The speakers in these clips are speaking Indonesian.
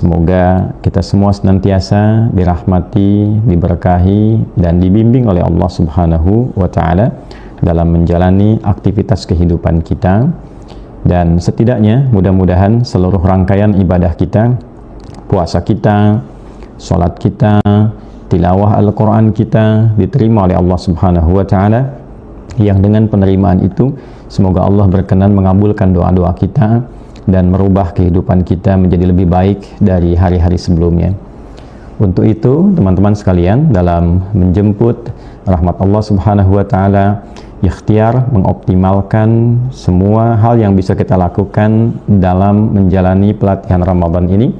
Semoga kita semua senantiasa dirahmati, diberkahi, dan dibimbing oleh Allah Subhanahu wa Ta'ala dalam menjalani aktivitas kehidupan kita. Dan setidaknya mudah-mudahan seluruh rangkaian ibadah kita, puasa kita, sholat kita, tilawah Al-Quran kita diterima oleh Allah Subhanahu wa Ta'ala, yang dengan penerimaan itu semoga Allah berkenan mengabulkan doa-doa kita dan merubah kehidupan kita menjadi lebih baik dari hari-hari sebelumnya. Untuk itu, teman-teman sekalian, dalam menjemput rahmat Allah Subhanahu wa Ta'ala, ikhtiar mengoptimalkan semua hal yang bisa kita lakukan dalam menjalani pelatihan Ramadan ini,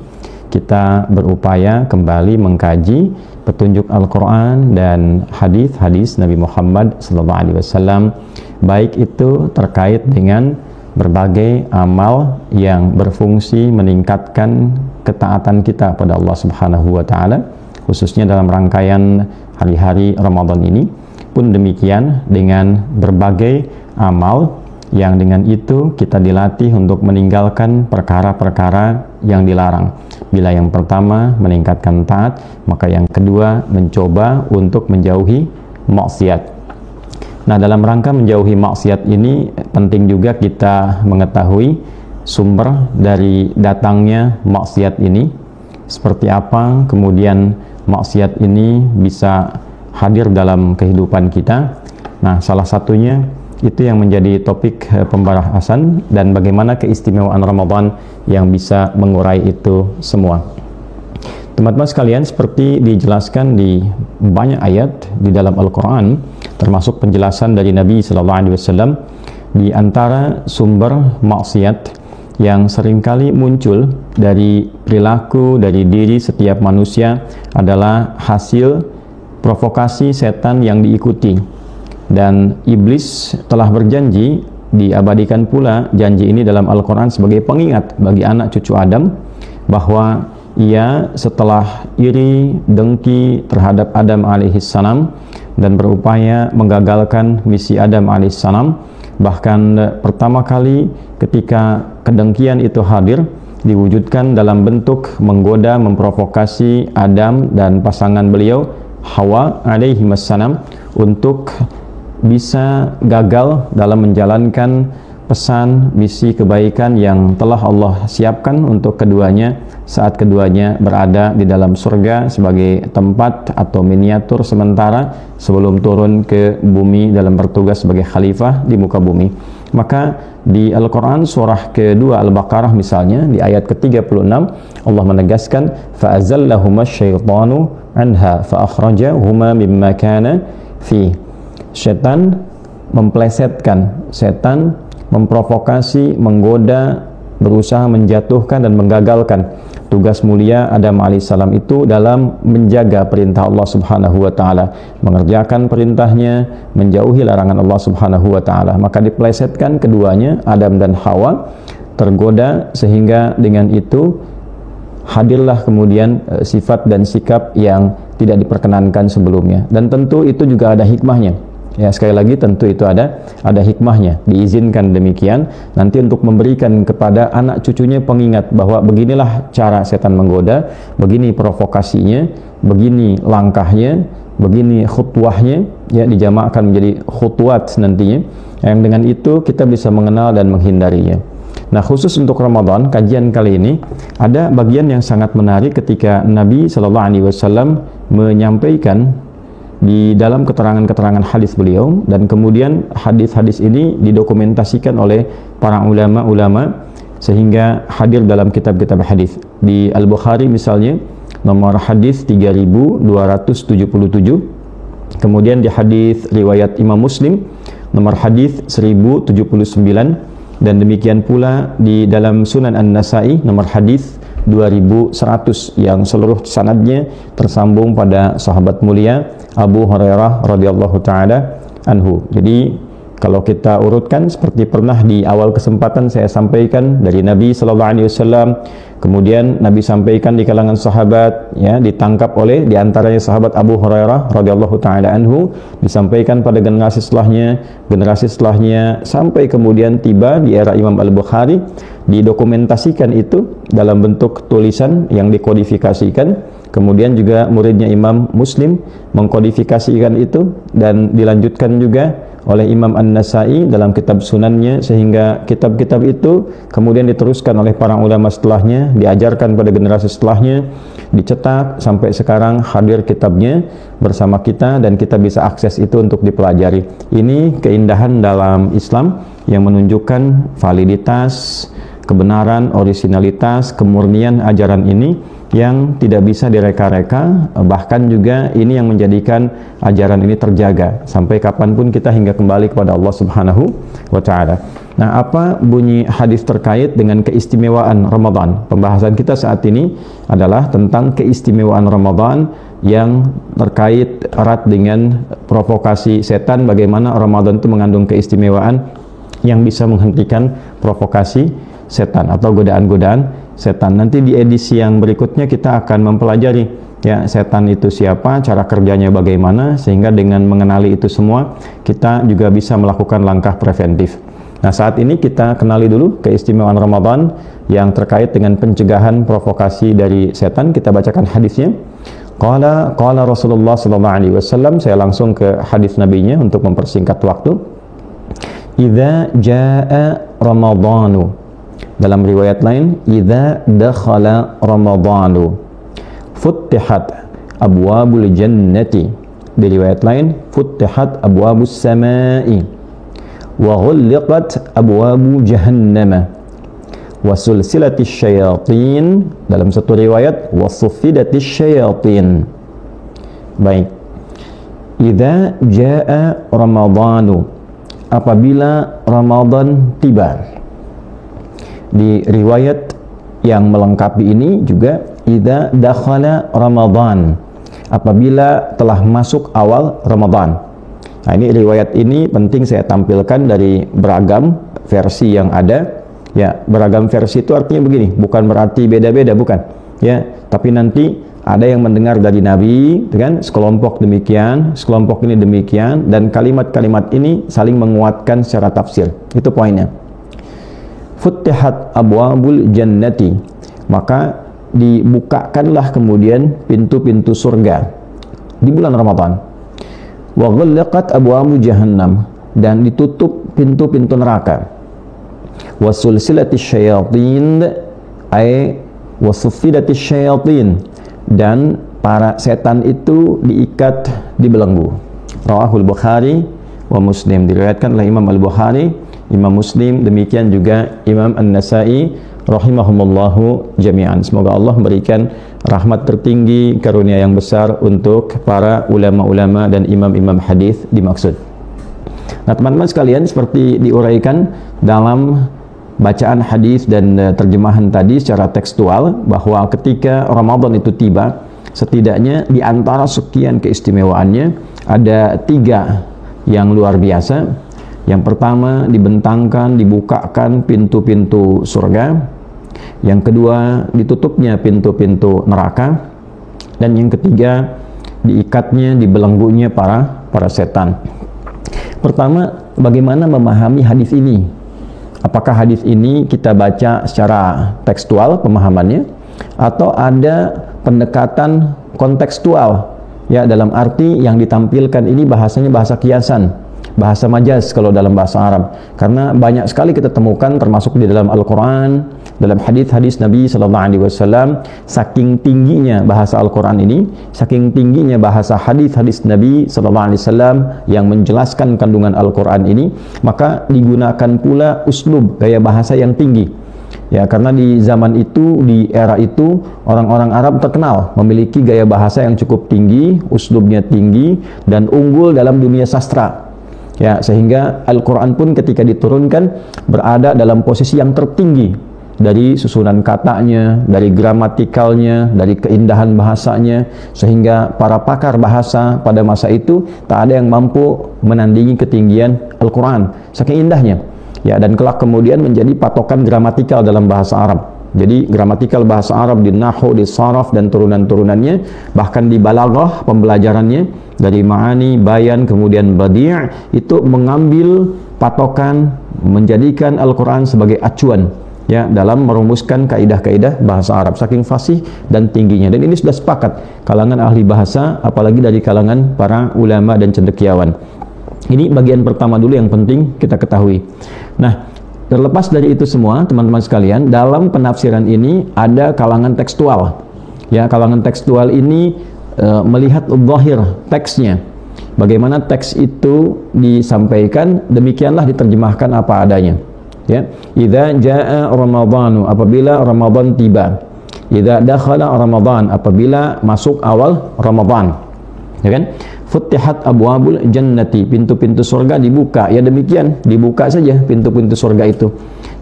kita berupaya kembali mengkaji petunjuk Al-Quran dan hadis-hadis Nabi Muhammad SAW, baik itu terkait dengan berbagai amal yang berfungsi meningkatkan ketaatan kita pada Allah Subhanahu wa Ta'ala, khususnya dalam rangkaian hari-hari Ramadan ini. Pun demikian dengan berbagai amal yang dengan itu kita dilatih untuk meninggalkan perkara-perkara yang dilarang. Bila yang pertama meningkatkan taat, maka yang kedua mencoba untuk menjauhi maksiat. Nah, dalam rangka menjauhi maksiat ini penting juga kita mengetahui sumber dari datangnya maksiat ini, seperti apa kemudian maksiat ini bisa hadir dalam kehidupan kita. Nah, salah satunya itu yang menjadi topik pembahasan, dan bagaimana keistimewaan Ramadan yang bisa mengurai itu semua. Teman-teman sekalian, seperti dijelaskan di banyak ayat di dalam Al-Quran, termasuk penjelasan dari Nabi SAW, di antara sumber maksiat yang seringkali muncul dari perilaku, dari diri setiap manusia adalah hasil provokasi setan yang diikuti. Dan iblis telah berjanji, diabadikan pula janji ini dalam Al-Quran sebagai pengingat bagi anak cucu Adam, bahwa ia setelah iri, dengki terhadap Adam alaihissalam dan berupaya menggagalkan misi Adam alaihissalam, bahkan pertama kali ketika kedengkian itu hadir, diwujudkan dalam bentuk menggoda, memprovokasi Adam dan pasangan beliau Hawa alaihissalam untuk bisa gagal dalam menjalankan pesan misi kebaikan yang telah Allah siapkan untuk keduanya saat keduanya berada di dalam surga sebagai tempat atau miniatur sementara sebelum turun ke bumi dalam bertugas sebagai khalifah di muka bumi. Maka di Al-Quran surah kedua Al-Baqarah misalnya di ayat ke-36 Allah menegaskan fa'azallahuma syaitanu anha fa'akhrajahuma mimma kana fi. Setan memplesetkan, setan memprovokasi, menggoda, berusaha menjatuhkan dan menggagalkan tugas mulia Adam alaihissalam itu dalam menjaga perintah Allah Subhanahu wa Ta'ala, mengerjakan perintahnya, menjauhi larangan Allah Subhanahu wa Ta'ala. Maka diplesetkan keduanya, Adam dan Hawa, tergoda, sehingga dengan itu hadirlah kemudian sifat dan sikap yang tidak diperkenankan sebelumnya. Dan tentu itu juga ada hikmahnya. Ya, sekali lagi tentu itu ada hikmahnya, diizinkan demikian nanti untuk memberikan kepada anak cucunya pengingat bahwa beginilah cara setan menggoda, begini provokasinya, begini langkahnya, begini khutwahnya, ya dijamakkan menjadi khutwat nantinya, yang dengan itu kita bisa mengenal dan menghindarinya. Nah, khusus untuk Ramadan, kajian kali ini ada bagian yang sangat menarik ketika Nabi SAW menyampaikan di dalam keterangan-keterangan hadis beliau, dan kemudian hadis-hadis ini didokumentasikan oleh para ulama-ulama sehingga hadir dalam kitab-kitab hadis. Di Al-Bukhari misalnya nomor hadis 3277, kemudian di hadis riwayat Imam Muslim nomor hadis 1079, dan demikian pula di dalam Sunan An-Nasa'i nomor hadis 2100 yang seluruh sanadnya tersambung pada sahabat mulia Abu Hurairah radhiyallahu taala anhu. Jadi kalau kita urutkan seperti pernah di awal kesempatan saya sampaikan dari Nabi sallallahu alaihi wasallam, kemudian Nabi sampaikan di kalangan sahabat, ya, ditangkap oleh di antaranya sahabat Abu Hurairah radhiyallahu taala anhu, disampaikan pada generasi setelahnya, sampai kemudian tiba di era Imam Al-Bukhari, didokumentasikan itu dalam bentuk tulisan yang dikodifikasikan, kemudian juga muridnya Imam Muslim mengkodifikasikan itu, dan dilanjutkan juga oleh Imam An-Nasai dalam kitab sunannya, sehingga kitab-kitab itu kemudian diteruskan oleh para ulama setelahnya, diajarkan pada generasi setelahnya, dicetak sampai sekarang hadir kitabnya bersama kita dan kita bisa akses itu untuk dipelajari. Ini keindahan dalam Islam yang menunjukkan validitas, kebenaran, orisinalitas, kemurnian ajaran ini yang tidak bisa direka-reka, bahkan juga ini yang menjadikan ajaran ini terjaga sampai kapanpun kita hingga kembali kepada Allah Subhanahu wa Ta'ala. Nah, apa bunyi hadis terkait dengan keistimewaan Ramadan? Pembahasan kita saat ini adalah tentang keistimewaan Ramadan yang terkait erat dengan provokasi setan, bagaimana Ramadan itu mengandung keistimewaan yang bisa menghentikan provokasi setan atau godaan-godaan setan. Nanti di edisi yang berikutnya kita akan mempelajari ya setan itu siapa, cara kerjanya bagaimana, sehingga dengan mengenali itu semua kita juga bisa melakukan langkah preventif. Nah, saat ini kita kenali dulu keistimewaan Ramadan yang terkait dengan pencegahan provokasi dari setan. Kita bacakan hadisnya. Qala Rasulullah sallallahu alaihi wasallam. Saya langsung ke hadis nabinya untuk mempersingkat waktu. Idza jaa Ramadhanu, dalam riwayat lain idza dakhala Ramadhanu futtihat abwabul jannati, di riwayat lain futtihat abwabus samai wa ghulliqat abwabu jahannam wa sulsilatis syayatin, dalam satu riwayat wa suffidatis syayatin. Baik, idza jaa Ramadhanu, apabila Ramadan tiba. Di riwayat yang melengkapi ini juga idza dakhala Ramadan, apabila telah masuk awal Ramadan. Nah, ini riwayat ini penting saya tampilkan dari beragam versi yang ada. Ya, beragam versi itu artinya begini, bukan berarti beda-beda, bukan. Ya, tapi nanti ada yang mendengar dari Nabi, kan, sekelompok demikian, sekelompok ini demikian, dan kalimat-kalimat ini saling menguatkan secara tafsir. Itu poinnya. Futtihat abwabul jannati, maka dibukakanlah kemudian pintu-pintu surga di bulan Ramadan. Wa ghallaqat abwabu jahannam, dan ditutup pintu-pintu neraka. Wa sulsilatis syayatin, ay wa suffidatis syayatin, dan para setan itu diikat, dibelenggu. Rawahul Bukhari wa Muslim, diriwayatkan oleh Imam Al-Bukhari, Imam Muslim, demikian juga Imam An-Nasai rahimahumullahu jami'an. Semoga Allah memberikan rahmat tertinggi, karunia yang besar untuk para ulama-ulama dan imam-imam hadis dimaksud. Nah, teman-teman sekalian, seperti diuraikan dalam bacaan hadis dan terjemahan tadi secara tekstual, bahwa ketika Ramadan itu tiba, setidaknya di antara sekian keistimewaannya ada 3 yang luar biasa. Yang pertama, dibentangkan, dibukakan pintu-pintu surga. Yang kedua, ditutupnya pintu-pintu neraka. Dan yang ketiga, diikatnya, dibelenggunya para setan. Pertama, bagaimana memahami hadis ini? Apakah hadis ini kita baca secara tekstual pemahamannya, atau ada pendekatan kontekstual, ya, dalam arti yang ditampilkan ini bahasanya bahasa kiasan, bahasa majaz kalau dalam bahasa Arab. Karena banyak sekali kita temukan, termasuk di dalam Al-Quran, dalam hadis-hadis Nabi SAW, saking tingginya bahasa Al-Quran ini, saking tingginya bahasa hadis-hadis Nabi SAW yang menjelaskan kandungan Al-Quran ini, maka digunakan pula uslub, gaya bahasa yang tinggi. Ya, karena di zaman itu, di era itu, orang-orang Arab terkenal memiliki gaya bahasa yang cukup tinggi, uslubnya tinggi, dan unggul dalam dunia sastra. Ya, sehingga Al-Quran pun ketika diturunkan berada dalam posisi yang tertinggi dari susunan katanya, dari gramatikalnya, dari keindahan bahasanya, sehingga para pakar bahasa pada masa itu tak ada yang mampu menandingi ketinggian Al-Quran, saking indahnya. Ya, dan kelak kemudian menjadi patokan gramatikal dalam bahasa Arab. Jadi gramatikal bahasa Arab di nahwu, di saraf, dan turunan-turunannya, bahkan di balaghah pembelajarannya, dari ma'ani, bayan, kemudian badi', itu mengambil patokan, menjadikan Al-Quran sebagai acuan, ya dalam merumuskan kaidah-kaidah bahasa Arab, saking fasih dan tingginya. Dan ini sudah sepakat kalangan ahli bahasa, apalagi dari kalangan para ulama dan cendekiawan. Ini bagian pertama dulu yang penting kita ketahui. Nah, terlepas dari itu semua, teman-teman sekalian, dalam penafsiran ini ada kalangan tekstual. Ya, kalangan tekstual ini melihat zahir teksnya. Bagaimana teks itu disampaikan, demikianlah diterjemahkan apa adanya. Ya, idza jaa ramadhanu, apabila Ramadan tiba. Idza dakhala Ramadan, apabila masuk awal Ramadan. Ya kan? Futtihat abwabul jannati, pintu-pintu surga dibuka. Ya demikian, dibuka saja pintu-pintu surga itu.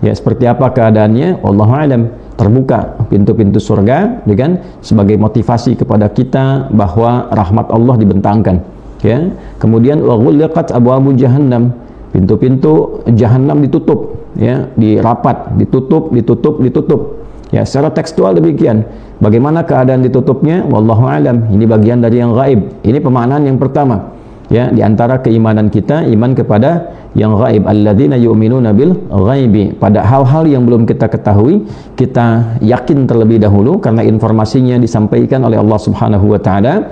Ya seperti apa keadaannya? Wallahu a'lam. Terbuka pintu-pintu surga, ya kan? Sebagai motivasi kepada kita bahwa rahmat Allah dibentangkan. Ya. Kemudian wa ghulqat abwabu jahannam, pintu-pintu jahanam ditutup, ya, dirapat, ditutup. Ya, secara tekstual demikian. Bagaimana keadaan ditutupnya? Wallahu alam. Ini bagian dari yang gaib. Ini pemaknaan yang pertama. Ya, di antara keimanan kita, iman kepada yang gaib. Alladzina yu'minuna bil ghaibi. Pada hal-hal yang belum kita ketahui, kita yakin terlebih dahulu karena informasinya disampaikan oleh Allah Subhanahu wa taala.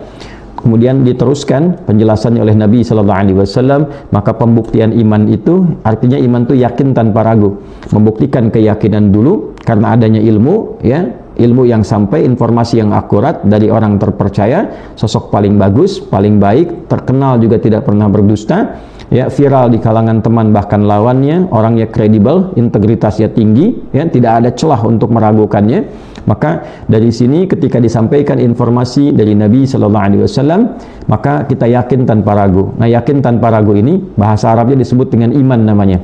Kemudian diteruskan penjelasannya oleh Nabi Sallallahu Alaihi Wasallam. Maka pembuktian iman itu artinya iman itu yakin tanpa ragu, membuktikan keyakinan dulu karena adanya ilmu, ya, ilmu yang sampai, informasi yang akurat dari orang terpercaya, sosok paling bagus, paling baik, terkenal juga tidak pernah berdusta, ya, viral di kalangan teman bahkan lawannya, orangnya kredibel, integritasnya tinggi, ya, tidak ada celah untuk meragukannya. Maka dari sini ketika disampaikan informasi dari Nabi Sallallahu Alaihi Wasallam, maka kita yakin tanpa ragu. Nah, yakin tanpa ragu ini bahasa Arabnya disebut dengan iman namanya.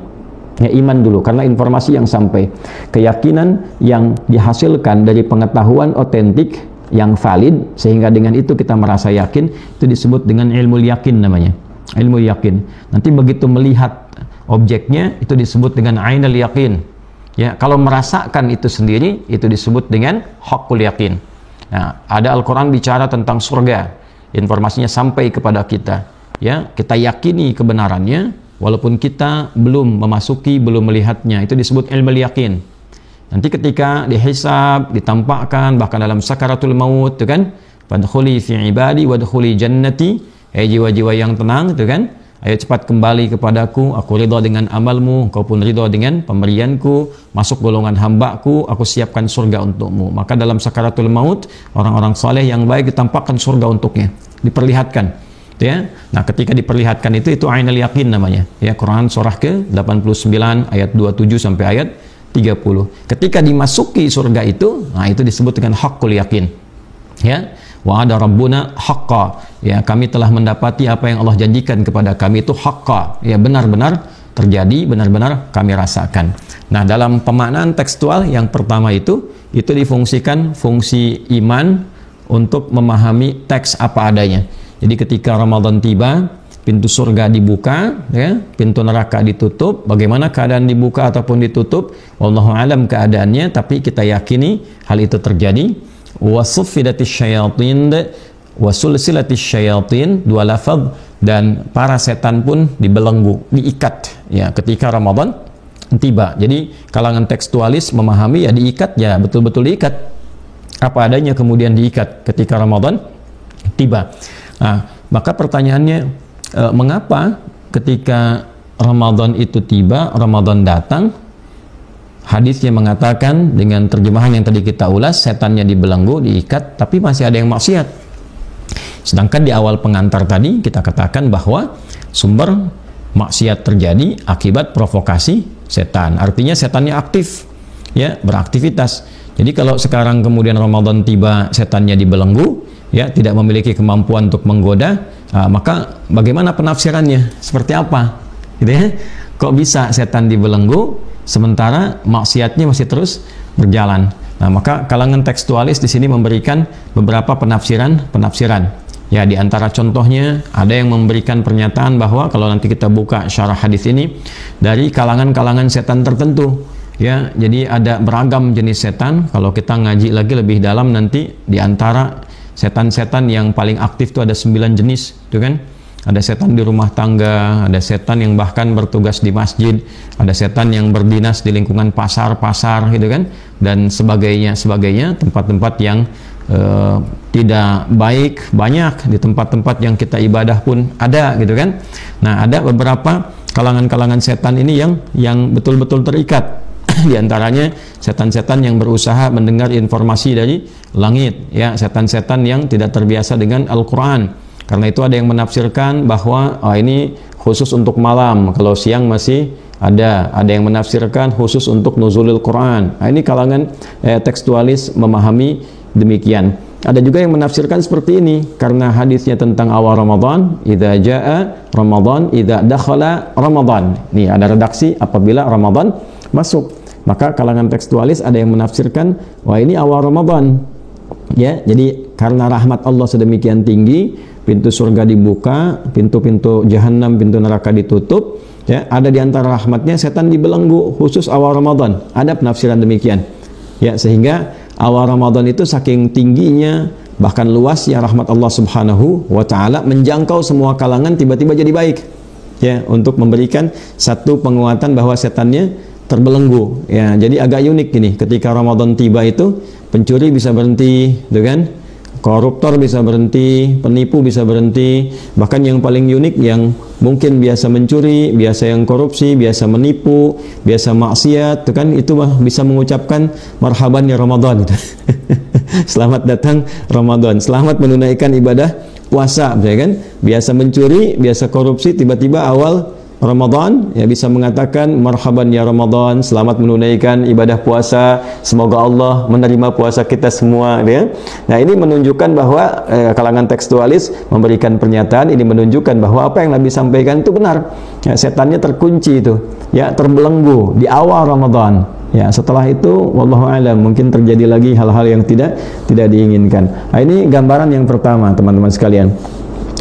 Ya, iman dulu karena informasi yang sampai, keyakinan yang dihasilkan dari pengetahuan otentik yang valid, sehingga dengan itu kita merasa yakin, itu disebut dengan ilmu yakin namanya. Ilmu yakin. Nanti begitu melihat objeknya itu disebut dengan ainul yakin. Ya, kalau merasakan itu sendiri itu disebut dengan haqqul yakin. Nah, ada Al-Qur'an bicara tentang surga. Informasinya sampai kepada kita. Ya, kita yakini kebenarannya walaupun kita belum memasuki, belum melihatnya. Itu disebut ilmu yakin. Nanti ketika dihisab, ditampakkan bahkan dalam sakaratul maut, itu kan? Fadkhuli fi ibadi wadkhuli jannati. Jiwa-jiwa yang tenang, itu kan? Ayo cepat kembali kepadaku, aku ridha dengan amalmu, kau pun ridha dengan pemberianku, masuk golongan hambaku, aku siapkan surga untukmu. Maka dalam sakaratul maut, orang-orang saleh yang baik ditampakkan surga untuknya, diperlihatkan. Ya. Nah, ketika diperlihatkan itu ainul yakin namanya. Ya, Quran surah ke-89 ayat 27 sampai ayat 30. Ketika dimasuki surga itu, nah itu disebut dengan haqqul yakin. Ya. Wa ada rabbuna haqqa, ya, kami telah mendapati apa yang Allah janjikan kepada kami itu haqqa, ya, benar-benar terjadi, benar-benar kami rasakan. Nah, dalam pemaknaan tekstual yang pertama itu difungsikan fungsi iman untuk memahami teks apa adanya. Jadi ketika Ramadan tiba, pintu surga dibuka, ya, pintu neraka ditutup. Bagaimana keadaan dibuka ataupun ditutup, wallahu alam keadaannya, tapi kita yakini hal itu terjadi. Wasuffidatis syayatin wasulsilatis syayatin, dua lafaz, dan para setan pun dibelenggu, diikat, ya, ketika Ramadan tiba. Jadi kalangan tekstualis memahami ya diikat, ya betul-betul diikat apa adanya, kemudian diikat ketika Ramadan tiba. Nah, maka pertanyaannya, mengapa ketika Ramadan itu tiba, Ramadan datang, hadisnya mengatakan dengan terjemahan yang tadi kita ulas, setannya dibelenggu, diikat, tapi masih ada yang maksiat. Sedangkan di awal pengantar tadi kita katakan bahwa sumber maksiat terjadi akibat provokasi setan. Artinya setannya aktif, ya, beraktivitas. Jadi kalau sekarang kemudian Ramadan tiba, setannya dibelenggu, ya, tidak memiliki kemampuan untuk menggoda, maka bagaimana penafsirannya? Seperti apa? Gitu ya? Kok bisa setan dibelenggu sementara maksiatnya masih terus berjalan? Nah, maka kalangan tekstualis di sini memberikan beberapa penafsiran. Ya, di antara contohnya ada yang memberikan pernyataan bahwa kalau nanti kita buka syarah hadis ini dari kalangan-kalangan setan tertentu. Ya, jadi ada beragam jenis setan. Kalau kita ngaji lagi lebih dalam nanti, di antara setan-setan yang paling aktif itu ada 9 jenis, itu kan? ada setan di rumah tangga, ada setan yang bahkan bertugas di masjid, ada setan yang berdinas di lingkungan pasar-pasar gitu kan, dan sebagainya, tempat-tempat yang tidak baik banyak, di tempat-tempat yang kita ibadah pun ada gitu kan. Nah, ada beberapa kalangan-kalangan setan ini yang betul-betul terikat. Di antaranya setan-setan yang berusaha mendengar informasi dari langit, ya, setan-setan yang tidak terbiasa dengan Al-Quran. Karena itu ada yang menafsirkan bahwa ini khusus untuk malam, kalau siang masih ada yang menafsirkan khusus untuk nuzulul Quran. Nah, ini kalangan tekstualis memahami demikian. Ada juga yang menafsirkan seperti ini, karena hadisnya tentang awal Ramadan, idza jaa Ramadan, idza dakhala Ramadan. Nih ada redaksi apabila Ramadan masuk. Maka kalangan tekstualis ada yang menafsirkan, wah ini awal Ramadan. Ya, jadi karena rahmat Allah sedemikian tinggi, pintu surga dibuka, pintu-pintu jahanam, pintu neraka ditutup, ya, ada di antara rahmatnya setan dibelenggu khusus awal Ramadan. Ada penafsiran demikian. Ya, sehingga awal Ramadan itu saking tingginya, bahkan luasnya rahmat Allah Subhanahu wa taala menjangkau semua kalangan, tiba-tiba jadi baik. Ya, untuk memberikan satu penguatan bahwa setannya terbelenggu. Ya, jadi agak unik ini. Ketika Ramadan tiba itu, pencuri bisa berhenti, gitu kan? Koruptor bisa berhenti, penipu bisa berhenti. Bahkan yang paling unik, yang mungkin biasa mencuri, biasa yang korupsi, biasa menipu, biasa maksiat, itu kan, itu bisa mengucapkan marhaban ya Ramadan gitu. Selamat datang Ramadan, selamat menunaikan ibadah puasa, ya kan? Biasa mencuri, biasa korupsi, tiba-tiba awal Ramadan ya bisa mengatakan marhaban ya Ramadan, selamat menunaikan ibadah puasa, semoga Allah menerima puasa kita semua, ya. Nah, ini menunjukkan bahwa kalangan tekstualis memberikan pernyataan ini, menunjukkan bahwa apa yang Nabi sampaikan itu benar. Ya, setannya terkunci itu, ya, terbelenggu di awal Ramadan. Ya, setelah itu wallahu a'lam mungkin terjadi lagi hal-hal yang tidak diinginkan. Nah, ini gambaran yang pertama, teman-teman sekalian.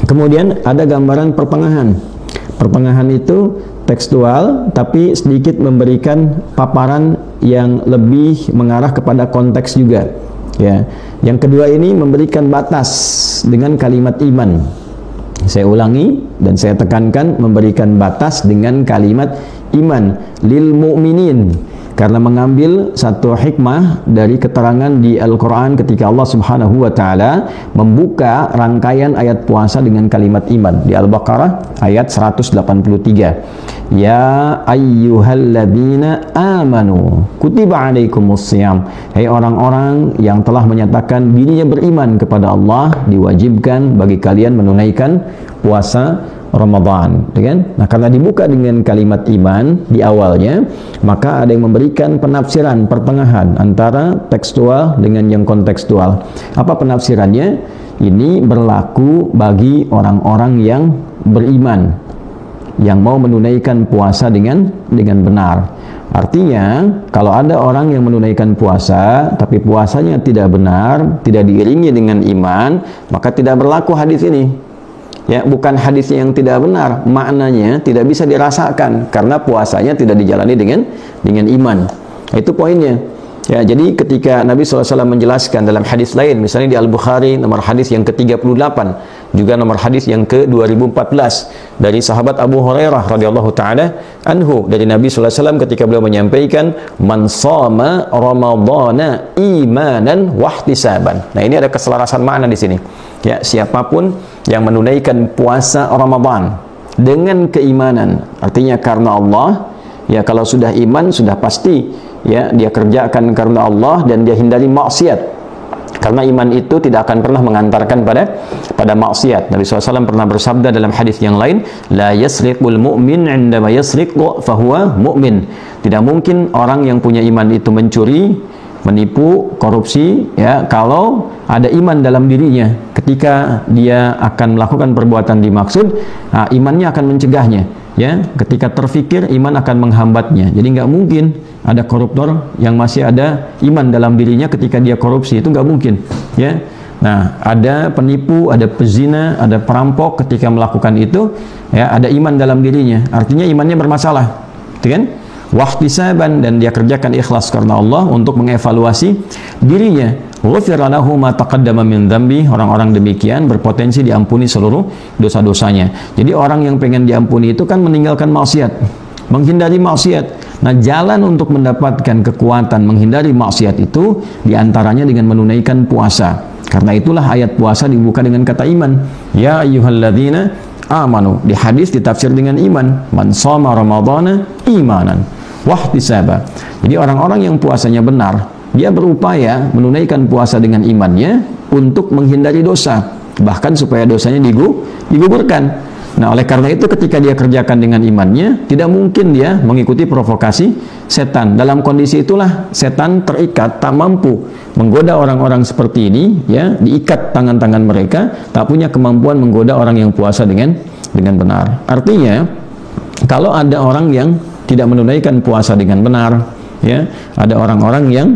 Kemudian ada gambaran pertengahan. Pertengahan itu tekstual, tapi sedikit memberikan paparan yang lebih mengarah kepada konteks juga. Ya. Yang kedua ini memberikan batas dengan kalimat iman. Saya ulangi dan saya tekankan, memberikan batas dengan kalimat iman lil mu'minin. Karena mengambil satu hikmah dari keterangan di Al-Quran ketika Allah Subhanahu wa ta'ala membuka rangkaian ayat puasa dengan kalimat iman di Al-Baqarah ayat 183. Ya ayyuhalladzina amanu kutiba alaikumussyam. Hai orang-orang yang telah menyatakan dirinya beriman kepada Allah, diwajibkan bagi kalian menunaikan puasa Ramadan, kan? Nah, karena dibuka dengan kalimat iman di awalnya, maka ada yang memberikan penafsiran pertengahan antara tekstual dengan yang kontekstual. Apa penafsirannya? Ini berlaku bagi orang-orang yang beriman, yang mau menunaikan puasa dengan benar. Artinya, kalau ada orang yang menunaikan puasa, tapi puasanya tidak benar, tidak diiringi dengan iman, maka tidak berlaku hadis ini. Ya, bukan hadisnya yang tidak benar, maknanya tidak bisa dirasakan karena puasanya tidak dijalani dengan iman. Itu poinnya. Ya, jadi ketika Nabi SAW menjelaskan dalam hadis lain, misalnya di Al-Bukhari nomor hadis yang ke-38, juga nomor hadis yang ke-2014 dari sahabat Abu Hurairah radhiyallahu taala anhu, dari Nabi SAW ketika beliau menyampaikan man shoma ramadhana imanan wahtisaban. Nah, ini ada keselarasan makna di sini. Ya, siapapun yang menunaikan puasa Ramadan dengan keimanan, artinya karena Allah, ya, kalau sudah iman sudah pasti, ya, dia kerjakan karena Allah dan dia hindari maksiat. Karena iman itu tidak akan pernah mengantarkan pada maksiat. Nabi SAW pernah bersabda dalam hadis yang lain, la yasriqul mu'min 'indama yasriqu fahuwa mu'min. Tidak mungkin orang yang punya iman itu mencuri, menipu, korupsi, ya, kalau ada iman dalam dirinya. Ketika dia akan melakukan perbuatan dimaksud, imannya akan mencegahnya. Ya, ketika terfikir, iman akan menghambatnya. Jadi nggak mungkin ada koruptor yang masih ada iman dalam dirinya ketika dia korupsi, itu nggak mungkin. Ya, nah, ada penipu, ada pezina, ada perampok ketika melakukan itu, ya, ada iman dalam dirinya. Artinya imannya bermasalah, gitu kan? Wahtisaban, dan dia kerjakan ikhlas karena Allah untuk mengevaluasi dirinya. ghufira lahu ma taqaddama min dzambi. Orang-orang demikian berpotensi diampuni seluruh dosa-dosanya. Jadi orang yang pengen diampuni itu kan meninggalkan maksiat, menghindari maksiat. Nah, jalan untuk mendapatkan kekuatan menghindari maksiat itu diantaranya dengan menunaikan puasa. Karena itulah ayat puasa dibuka dengan kata iman. Ya ayyuhalladzina amanu. Di hadis ditafsir dengan iman. Man shoma ramadhana imanan wahtisaba. Jadi orang-orang yang puasanya benar, dia berupaya menunaikan puasa dengan imannya untuk menghindari dosa, bahkan supaya dosanya digugurkan. Nah, oleh karena itu ketika dia kerjakan dengan imannya, tidak mungkin dia mengikuti provokasi setan. Dalam kondisi itulah setan terikat, tak mampu menggoda orang-orang seperti ini, ya, diikat tangan-tangan mereka, tak punya kemampuan menggoda orang yang puasa dengan benar. Artinya, kalau ada orang yang tidak menunaikan puasa dengan benar, ya, ada orang-orang yang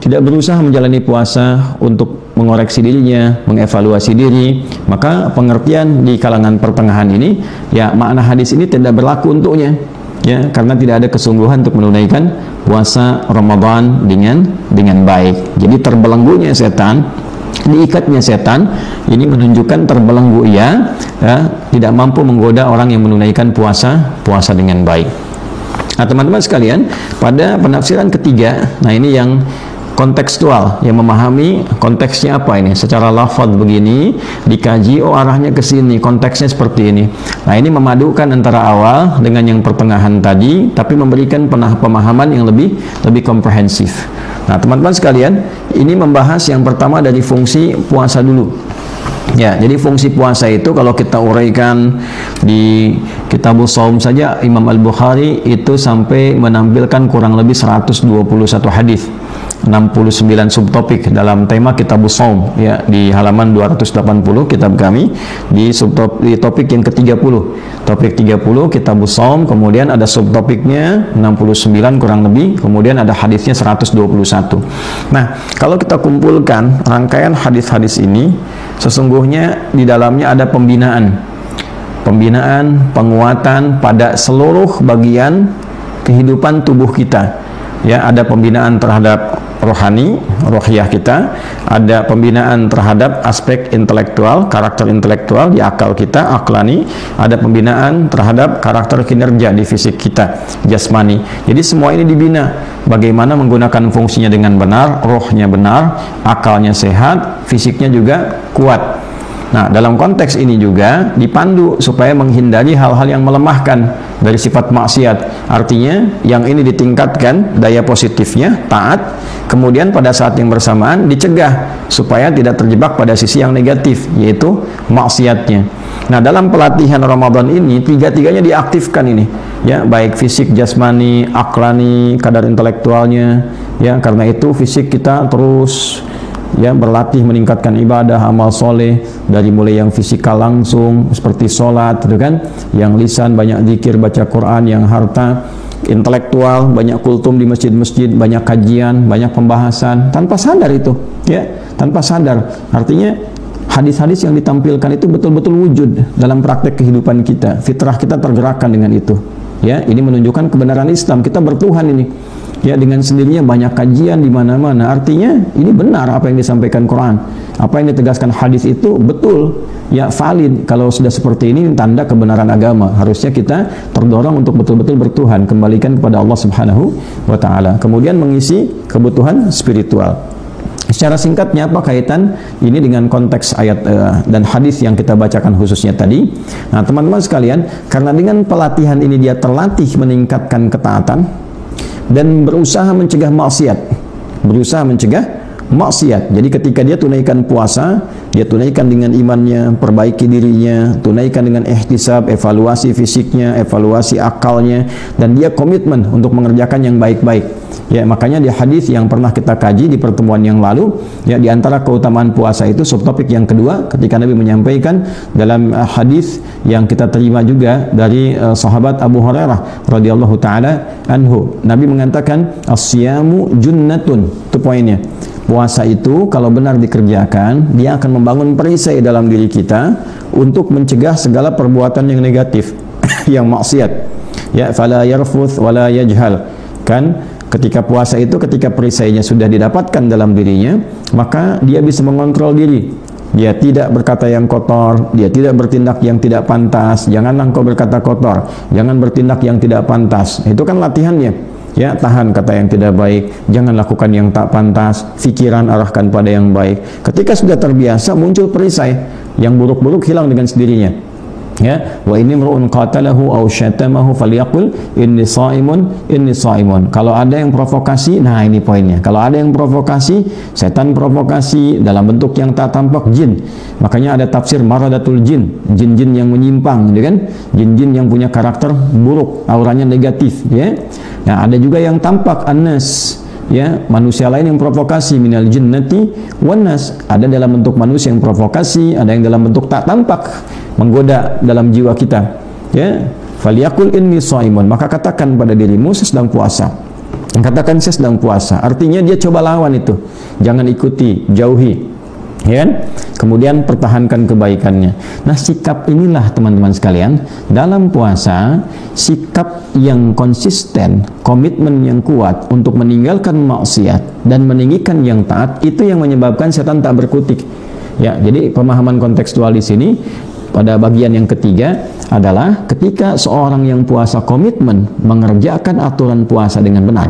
tidak berusaha menjalani puasa untuk mengoreksi dirinya, mengevaluasi diri, maka pengertian di kalangan pertengahan ini, ya, makna hadis ini tidak berlaku untuknya, ya, karena tidak ada kesungguhan untuk menunaikan puasa Ramadan dengan baik. Jadi terbelenggunya setan, diikatnya setan, ini menunjukkan terbelenggu ia, ya, tidak mampu menggoda orang yang menunaikan puasa dengan baik. Nah, teman-teman sekalian, pada penafsiran ketiga, nah ini yang kontekstual, yang memahami konteksnya apa ini secara lafaz begini, dikaji, oh arahnya ke sini, konteksnya seperti ini. Nah, ini memadukan antara awal dengan yang pertengahan tadi, tapi memberikan pemahaman yang lebih komprehensif. Nah, teman-teman sekalian, ini membahas yang pertama dari fungsi puasa dulu. Ya, jadi fungsi puasa itu kalau kita uraikan di Kitabus Shaum saja, Imam Al-Bukhari itu sampai menampilkan kurang lebih 121 hadis, 69 subtopik dalam tema Kitabus Shaum, ya, di halaman 280 kitab kami, di topik yang ke-30. Topik 30 Kitabus Shaum, kemudian ada subtopiknya 69 kurang lebih, kemudian ada hadisnya 121. Nah, kalau kita kumpulkan rangkaian hadis-hadis ini, sesungguhnya di dalamnya ada pembinaan, penguatan pada seluruh bagian kehidupan tubuh kita. Ya, ada pembinaan terhadap rohani, rohiyah kita, ada pembinaan terhadap aspek intelektual, karakter intelektual di akal kita, aklani, ada pembinaan terhadap karakter kinerja di fisik kita, jasmani. Jadi semua ini dibina, bagaimana menggunakan fungsinya dengan benar, rohnya benar, akalnya sehat, fisiknya juga kuat. Nah, dalam konteks ini juga dipandu supaya menghindari hal-hal yang melemahkan dari sifat maksiat. Artinya, yang ini ditingkatkan daya positifnya, taat, kemudian pada saat yang bersamaan dicegah supaya tidak terjebak pada sisi yang negatif, yaitu maksiatnya. Nah, dalam pelatihan Ramadan ini, tiga-tiganya diaktifkan ini, ya, baik fisik, jasmani, aklani, kadar intelektualnya, ya, karena itu fisik kita terus, ya, berlatih meningkatkan ibadah, amal soleh, dari mulai yang fisikal langsung seperti sholat, gitu kan, yang lisan banyak zikir, baca Quran, yang harta intelektual banyak kultum di masjid-masjid, banyak kajian, banyak pembahasan, tanpa sadar itu, ya, tanpa sadar. Artinya hadis-hadis yang ditampilkan itu betul-betul wujud dalam praktek kehidupan kita, fitrah kita tergerakkan dengan itu, ya. Ini menunjukkan kebenaran Islam, kita bertuhan ini, ya, dengan sendirinya banyak kajian di mana-mana. Artinya ini benar apa yang disampaikan Quran, apa yang ditegaskan hadis itu betul, ya, valid. Kalau sudah seperti ini tanda kebenaran agama. Harusnya kita terdorong untuk betul-betul bertuhan, kembalikan kepada Allah Subhanahu wa taala. Kemudian mengisi kebutuhan spiritual. Secara singkatnya apa kaitan ini dengan konteks ayat dan hadis yang kita bacakan khususnya tadi? Nah, teman-teman sekalian, karena dengan pelatihan ini dia terlatih meningkatkan ketaatan dan berusaha mencegah maksiat, Jadi ketika dia tunaikan puasa, dia tunaikan dengan imannya, perbaiki dirinya, tunaikan dengan ihtisab, evaluasi fisiknya, evaluasi akalnya, dan dia komitmen untuk mengerjakan yang baik-baik. Ya, makanya di hadis yang pernah kita kaji di pertemuan yang lalu, ya, di antara keutamaan puasa itu subtopik yang kedua, ketika Nabi menyampaikan dalam hadis yang kita terima juga dari sahabat Abu Hurairah radhiyallahu taala anhu, Nabi mengatakan as-siyamu junnatun. Itu poinnya. Puasa itu kalau benar dikerjakan, dia akan membangun perisai dalam diri kita untuk mencegah segala perbuatan yang negatif, yang maksiat. Ya, fala yarfuth wala yajhal. Kan Ketika puasa itu, ketika perisainya sudah didapatkan dalam dirinya, maka dia bisa mengontrol diri. Dia tidak berkata yang kotor, dia tidak bertindak yang tidak pantas. Janganlah engkau berkata kotor, jangan bertindak yang tidak pantas. Itu kan latihannya. Ya, tahan kata yang tidak baik, jangan lakukan yang tak pantas, pikiran arahkan pada yang baik. Ketika sudah terbiasa, muncul perisai, yang buruk-buruk hilang dengan sendirinya. Ya, wa inni mar'un qatalahu aw syatamahu falyaqul inni shaimun. Kalau ada yang provokasi, nah ini poinnya. Kalau ada yang provokasi, setan provokasi dalam bentuk yang tak tampak, jin. Makanya ada tafsir maradatul jin, jin-jin yang menyimpang, ya kan? Jin-jin yang punya karakter buruk, auranya negatif, ya. Nah, ada juga yang tampak, annas, ya, manusia lain yang provokasi, minal jinnati wan nas. Ada dalam bentuk manusia yang provokasi, ada yang dalam bentuk tak tampak, menggoda dalam jiwa kita. Ya, falyaqul inni shaimun. Maka katakan pada dirimu, saya sedang puasa. Katakan saya sedang puasa. Artinya dia coba lawan itu. Jangan ikuti, jauhi. Ya kan? Kemudian pertahankan kebaikannya. Nah, sikap inilah teman-teman sekalian, dalam puasa, sikap yang konsisten, komitmen yang kuat untuk meninggalkan maksiat dan meninggikan yang taat, itu yang menyebabkan setan tak berkutik. Ya, jadi pemahaman kontekstual di sini pada bagian yang ketiga adalah ketika seorang yang puasa komitmen mengerjakan aturan puasa dengan benar,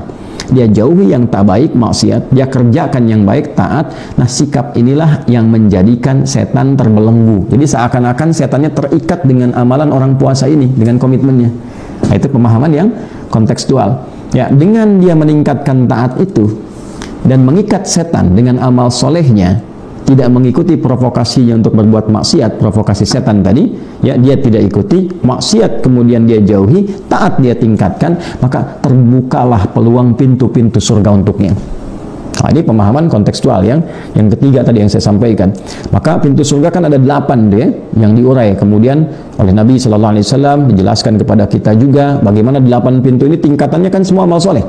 dia jauhi yang tak baik, maksiat, dia kerjakan yang baik, taat. Nah, sikap inilah yang menjadikan setan terbelenggu. Jadi seakan-akan setannya terikat dengan amalan orang puasa ini, dengan komitmennya. Nah, itu pemahaman yang kontekstual. Ya, dengan dia meningkatkan taat itu dan mengikat setan dengan amal solehnya, tidak mengikuti provokasinya untuk berbuat maksiat, provokasi setan tadi, ya, dia tidak ikuti, maksiat kemudian dia jauhi, taat dia tingkatkan, maka terbukalah peluang pintu-pintu surga untuknya. Nah, ini pemahaman kontekstual yang ketiga tadi yang saya sampaikan. Maka pintu surga kan ada 8 dia yang diurai kemudian oleh Nabi Shallallahu Alaihi Wasallam, dijelaskan kepada kita juga bagaimana 8 pintu ini tingkatannya kan semua amal soleh.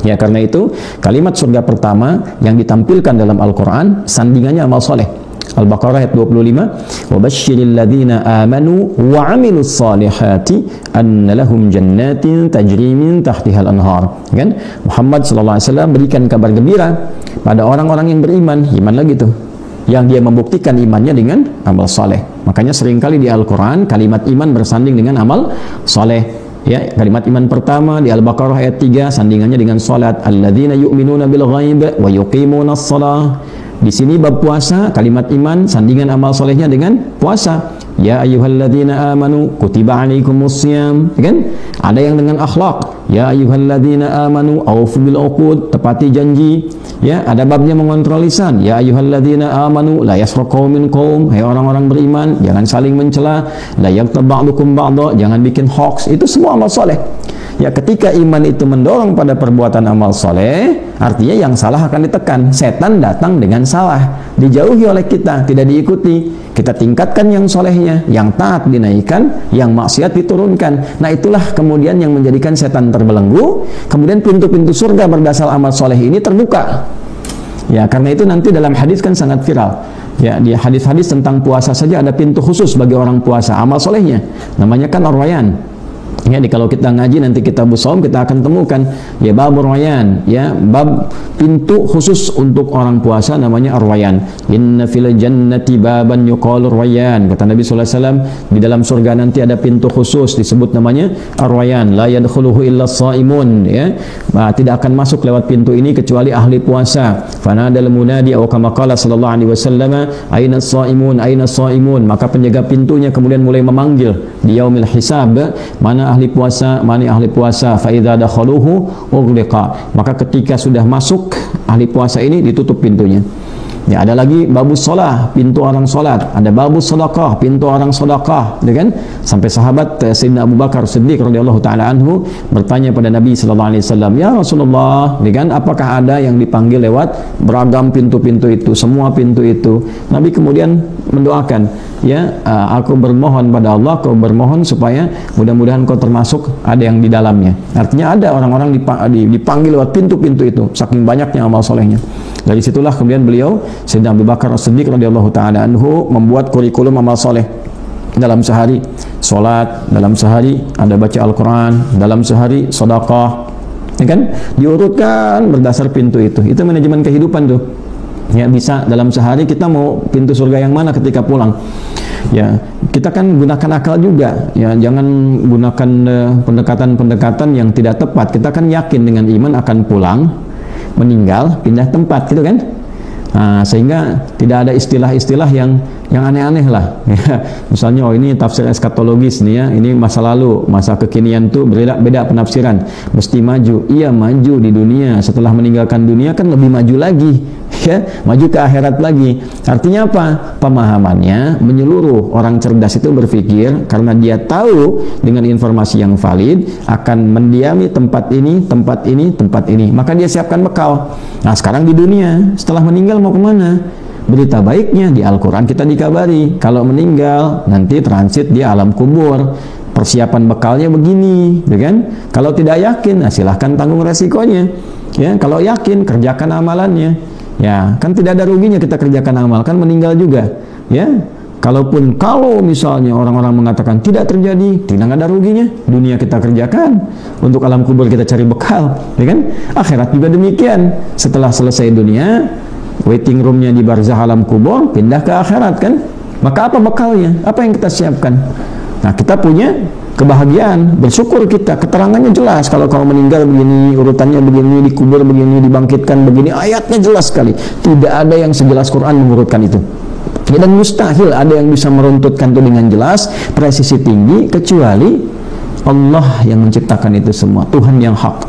Ya, karena itu kalimat surga pertama yang ditampilkan dalam Al-Quran sandingannya amal soleh. Al-Baqarah ayat 25, وَبَشِّرِ الَّذِينَ آمَنُوا وَعَمِلُوا الصَّالِحَاتِ أَنَّ لَهُمْ جَنَّاتٍ تَجْرِي مِنْ تَحْتِهَا الْأَنْهَارُ. Kan? Muhammad SAW berikan kabar gembira pada orang-orang yang beriman, iman lagi tuh, yang dia membuktikan imannya dengan amal soleh. Makanya seringkali di Al-Quran kalimat iman bersanding dengan amal soleh. Ya, kalimat iman pertama di Al-Baqarah ayat 3 sandingannya dengan salat, alladzina yu'minuna bil ghaib wa yuqimunas shalah. Di sini bab puasa, kalimat iman sandingan amal solehnya dengan puasa. Ya ayyuhalladzina amanu kutiba alaikumus syiyam, kan? Ada yang dengan akhlak. Ya ayyuhalladzina amanu aufu bil uqud, tepati janji. Ya, ada babnya mengontrol lisan. Ya ayyuhalladzina amanu la yasraq qaumin qaum, hai orang-orang beriman, jangan saling mencela. La yaghtab ba'dukum ba'dha, jangan bikin hoax. Itu semua amal soleh. Ya, ketika iman itu mendorong pada perbuatan amal soleh, artinya yang salah akan ditekan. Setan datang dengan salah, dijauhi oleh kita, tidak diikuti. Kita tingkatkan yang solehnya, yang taat dinaikkan, yang maksiat diturunkan. Nah, itulah kemudian yang menjadikan setan terbelenggu. Kemudian pintu-pintu surga berdasar amal soleh ini terbuka. Ya, karena itu nanti dalam hadis kan sangat viral. Ya, di hadis-hadis tentang puasa saja ada pintu khusus bagi orang puasa, amal solehnya. Namanya kan Ar-Rayyan. Ya, kalau kita ngaji nanti kitab Shaum kita akan temukan ya bab Ar-Rayyan, ya, bab pintu khusus untuk orang puasa namanya Ar-Rayyan. Inna fil jannati baban yuqalu Ar-Rayyan. Kata Nabi sallallahu alaihi wasallam, di dalam surga nanti ada pintu khusus disebut namanya Ar-Rayyan. La yadkhuluhu illa shaimun, ya. Nah, tidak akan masuk lewat pintu ini kecuali ahli puasa. Fanadal munadi atau kama qala sallallahu alaihi wasallam, aina shaimun, aina shaimun. Maka penjaga pintunya kemudian mulai memanggil di yaumil hisab, mana ahli puasa, mana ahli puasa, fa idza dakhaluhu ughliqa. Maka ketika sudah masuk ahli puasa ini ditutup pintunya. Ya, ada lagi babus shalah, pintu orang salat. Ada babus sedekah, pintu orang sedekah, ya kan? Sampai sahabat Sayyidina Abu Bakar Siddiq radhiyallahu taala anhu bertanya pada Nabi sallallahu alaihi wasallam, "Ya Rasulullah, ya kan, apakah ada yang dipanggil lewat beragam pintu-pintu itu, semua pintu itu?" Nabi kemudian mendoakan, "Ya, aku bermohon pada Allah, kau bermohon supaya mudah-mudahan kau termasuk ada yang di dalamnya." Artinya ada orang-orang dipanggil lewat pintu-pintu itu, saking banyaknya amal solehnya. Dari situlah kemudian beliau Sayyidina Abu Bakar As-Siddiq radhiyallahu taala anhu membuat kurikulum amal soleh. Dalam sehari salat, dalam sehari ada baca Al-Quran, dalam sehari sedekah, ya kan? Diurutkan berdasar pintu itu manajemen kehidupan tuh. Ya, bisa dalam sehari kita mau pintu surga yang mana ketika pulang. Ya, kita kan gunakan akal juga. Ya, jangan gunakan pendekatan-pendekatan yang tidak tepat. Kita kan yakin dengan iman akan pulang, meninggal, pindah tempat, gitu kan? Nah, sehingga tidak ada istilah-istilah yang aneh-aneh lah. Ya, misalnya, oh ini tafsir eskatologis nih ya, ini masa lalu, masa kekinian tuh beda penafsiran. Mesti maju. Iya, maju di dunia. Setelah meninggalkan dunia kan lebih maju lagi. Ya, maju ke akhirat lagi. Artinya apa? Pemahamannya menyeluruh. Orang cerdas itu berpikir karena dia tahu dengan informasi yang valid akan mendiami tempat ini, tempat ini, tempat ini. Maka dia siapkan bekal. Nah, sekarang di dunia, setelah meninggal mau kemana? Berita baiknya di Al-Quran kita dikabari. Kalau meninggal nanti transit di alam kubur. Persiapan bekalnya begini, ya kan? Kalau tidak yakin, nah silahkan tanggung resikonya. Ya, kalau yakin kerjakan amalannya. Ya, kan tidak ada ruginya kita kerjakan amal, kan meninggal juga. Ya, kalau misalnya orang-orang mengatakan tidak terjadi, tidak ada ruginya. Dunia kita kerjakan, untuk alam kubur kita cari bekal, ya kan? Akhirat juga demikian. Setelah selesai dunia, waiting roomnya di barzah alam kubur, pindah ke akhirat kan? Maka apa bekalnya? Apa yang kita siapkan? Nah, kita punya kebahagiaan, bersyukur kita, keterangannya jelas. Kalau kau meninggal begini, urutannya begini, dikubur begini, dibangkitkan begini, ayatnya jelas sekali. Tidak ada yang sejelas Quran mengurutkan itu. Dan mustahil ada yang bisa meruntutkan itu dengan jelas, presisi tinggi, kecuali Allah yang menciptakan itu semua, Tuhan yang hak.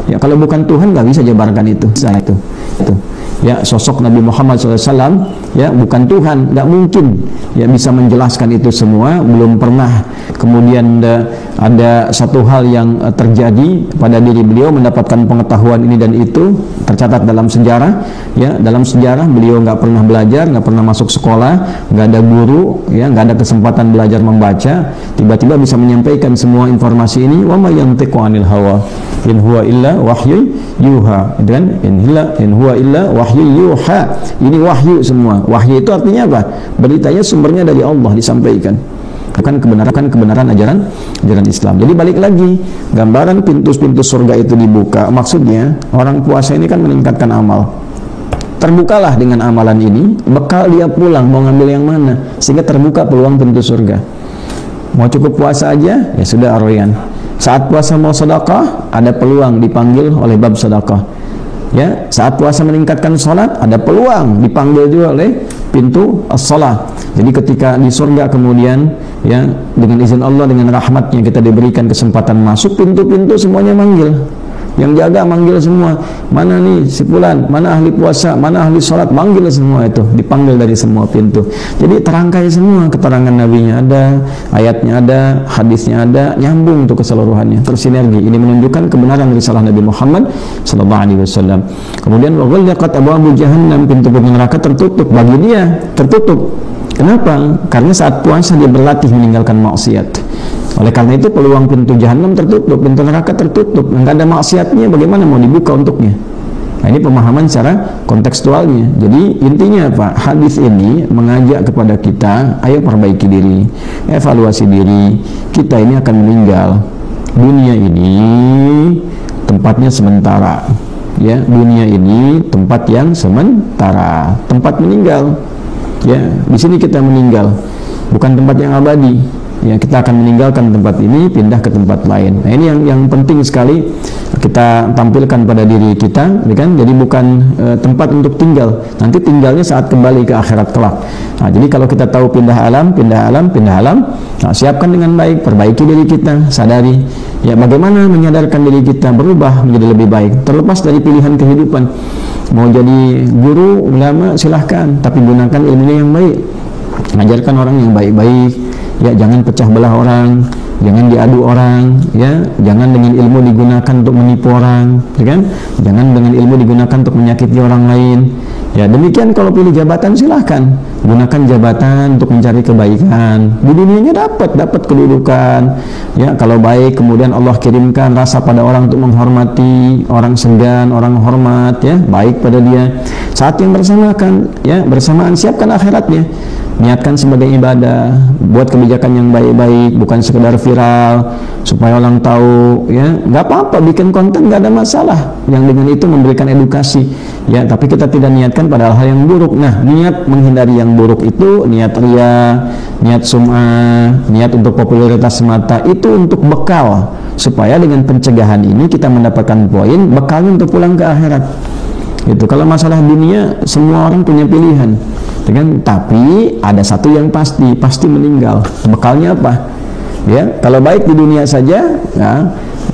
Ya, kalau bukan Tuhan nggak bisa jabarkan itu. Ya, sosok Nabi Muhammad SAW, ya, bukan Tuhan, nggak mungkin ya bisa menjelaskan itu semua. Belum pernah kemudian ada satu hal yang terjadi pada diri beliau mendapatkan pengetahuan ini dan itu tercatat dalam sejarah. Ya, dalam sejarah beliau nggak pernah belajar, nggak pernah masuk sekolah, nggak ada guru, ya, nggak ada kesempatan belajar membaca. Tiba-tiba bisa menyampaikan semua informasi ini. Wa ma yantiqu 'anil hawa in huwa illa wahyu yuha. Dan in huwa illa wahyu yuha. Ini wahyu semua. Wahyu itu artinya apa? Beritanya sumbernya dari Allah disampaikan. Bukan kebenaran ajaran Islam. Jadi balik lagi, gambaran pintu-pintu surga itu dibuka. Maksudnya orang puasa ini kan meningkatkan amal. Terbukalah dengan amalan ini, bekal dia pulang mau ngambil yang mana, sehingga terbuka peluang pintu surga. Mau cukup puasa aja, ya sudah arroyan. Saat puasa mau sedekah, ada peluang dipanggil oleh bab sedekah. Ya, saat puasa meningkatkan sholat, ada peluang dipanggil juga oleh pintu as-shalah. Jadi ketika di surga kemudian, ya, dengan izin Allah, dengan rahmatnya kita diberikan kesempatan masuk, pintu-pintu semuanya manggil. Yang jaga manggil semua. Mana nih si fulan, mana ahli puasa, mana ahli sholat, manggil semua itu, dipanggil dari semua pintu. Jadi terangkai semua, keterangan nabinya ada, ayatnya ada, hadisnya ada, nyambung untuk keseluruhannya, tersinergi. Ini menunjukkan kebenaran risalah Nabi Muhammad SAW. Kemudian wa ghallaqat abwabu jahannam, pintu-pintu neraka tertutup bagi dia, tertutup. Kenapa? Karena saat puasa dia berlatih meninggalkan maksiat. Oleh karena itu peluang pintu jahanam tertutup, pintu neraka tertutup, nggak ada maksiatnya, bagaimana mau dibuka untuknya? Nah, ini pemahaman secara kontekstualnya. Jadi intinya apa? Hadis ini mengajak kepada kita, ayo perbaiki diri, evaluasi diri. Kita ini akan meninggal. Dunia ini tempatnya sementara. Ya, dunia ini tempat yang sementara, tempat meninggal. Ya, di sini kita meninggal, bukan tempat yang abadi. Ya, kita akan meninggalkan tempat ini, pindah ke tempat lain. Nah, ini yang penting sekali kita tampilkan pada diri kita, ya kan? Jadi bukan tempat untuk tinggal. Nanti tinggalnya saat kembali ke akhirat kelak. Nah, jadi kalau kita tahu pindah alam, nah, siapkan dengan baik, perbaiki diri kita, sadari. Ya, bagaimana menyadarkan diri kita berubah menjadi lebih baik, terlepas dari pilihan kehidupan. Mau jadi guru, ulama, silahkan, tapi gunakan ilmunya yang baik. Mengajarkan orang yang baik-baik. Ya, jangan pecah belah orang, jangan diadu orang, ya, jangan dengan ilmu digunakan untuk menipu orang, ya kan? Jangan dengan ilmu digunakan untuk menyakiti orang lain. Ya, demikian kalau pilih jabatan silahkan gunakan jabatan untuk mencari kebaikan. Di dunianya dapat kedudukan. Ya, kalau baik kemudian Allah kirimkan rasa pada orang untuk menghormati, orang segan, orang hormat, ya, baik pada dia. Saat yang bersamaan siapkan akhiratnya. niatkan sebagai ibadah, buat kebijakan yang baik-baik, bukan sekedar viral supaya orang tahu, ya nggak apa-apa bikin konten, nggak ada masalah yang dengan itu memberikan edukasi, ya tapi kita tidak niatkan pada hal yang buruk. Nah, niat menghindari yang buruk itu niat ria, niat sum'ah, niat untuk popularitas semata, itu untuk bekal supaya dengan pencegahan ini kita mendapatkan poin bekalnya untuk pulang ke akhirat. Itu kalau masalah dunia semua orang punya pilihan, kan? Tapi ada satu yang pasti meninggal. Bekalnya apa? Ya, kalau baik di dunia saja, ya,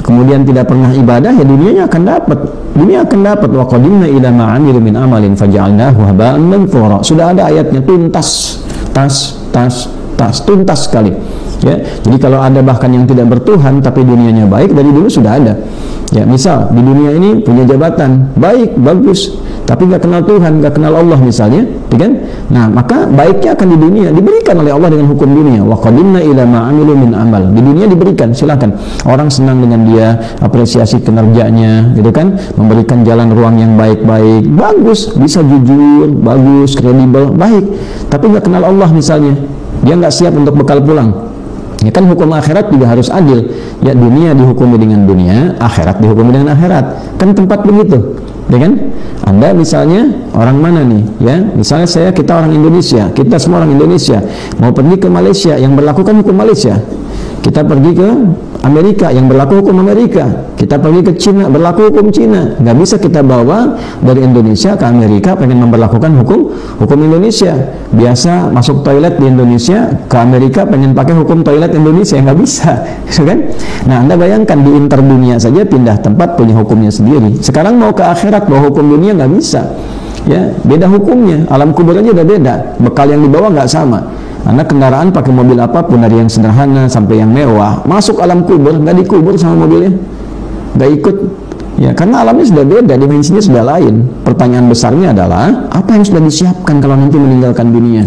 kemudian tidak pernah ibadah, ya dunianya akan dapat. Dunia akan dapat. Wa qadimna ila ma 'amilu min amalin faj'alnahu haba'an manthura. Sudah ada ayatnya, tuntas sekali. Ya, jadi kalau ada bahkan yang tidak bertuhan tapi dunianya baik, dari dulu sudah ada. Ya, misal di dunia ini punya jabatan baik, bagus, tapi nggak kenal Tuhan, nggak kenal Allah misalnya, kan? Nah, maka baiknya akan di dunia diberikan oleh Allah dengan hukum dunia. Wa qadimna ila ma 'amilu min amal. Di dunia diberikan, silakan. Orang senang dengan dia, apresiasi kinerjanya, gitu kan? Memberikan jalan ruang yang baik-baik, bagus, bisa jujur, bagus, kredibel, baik. Tapi nggak kenal Allah misalnya, dia nggak siap untuk bekal pulang. Ya kan, hukum akhirat juga harus adil. Ya, dunia dihukumi dengan dunia, akhirat dihukumi dengan akhirat. Kan tempat begitu, ya kan? Anda misalnya orang mana nih? Ya, misalnya kita orang Indonesia, kita semua orang Indonesia mau pergi ke Malaysia yang berlaku kan hukum Malaysia. Kita pergi ke Amerika yang berlaku hukum Amerika. Kita pergi ke Cina berlaku hukum Cina. Nggak bisa kita bawa dari Indonesia ke Amerika pengen memberlakukan hukum Indonesia. Biasa masuk toilet di Indonesia, ke Amerika pengen pakai hukum toilet Indonesia, nggak bisa, kan? Nah, Anda bayangkan di interdunia saja pindah tempat punya hukumnya sendiri. Sekarang mau ke akhirat bawa hukum dunia nggak bisa. Ya, beda hukumnya. Alam kubur aja udah beda. Bekal yang dibawa nggak sama. Anda kendaraan pakai mobil apapun, dari yang sederhana sampai yang mewah, masuk alam kubur nggak dikubur sama mobilnya, nggak ikut. Ya, karena alamnya sudah beda, dimensinya sudah lain. Pertanyaan besarnya adalah apa yang sudah disiapkan kalau nanti meninggalkan dunia.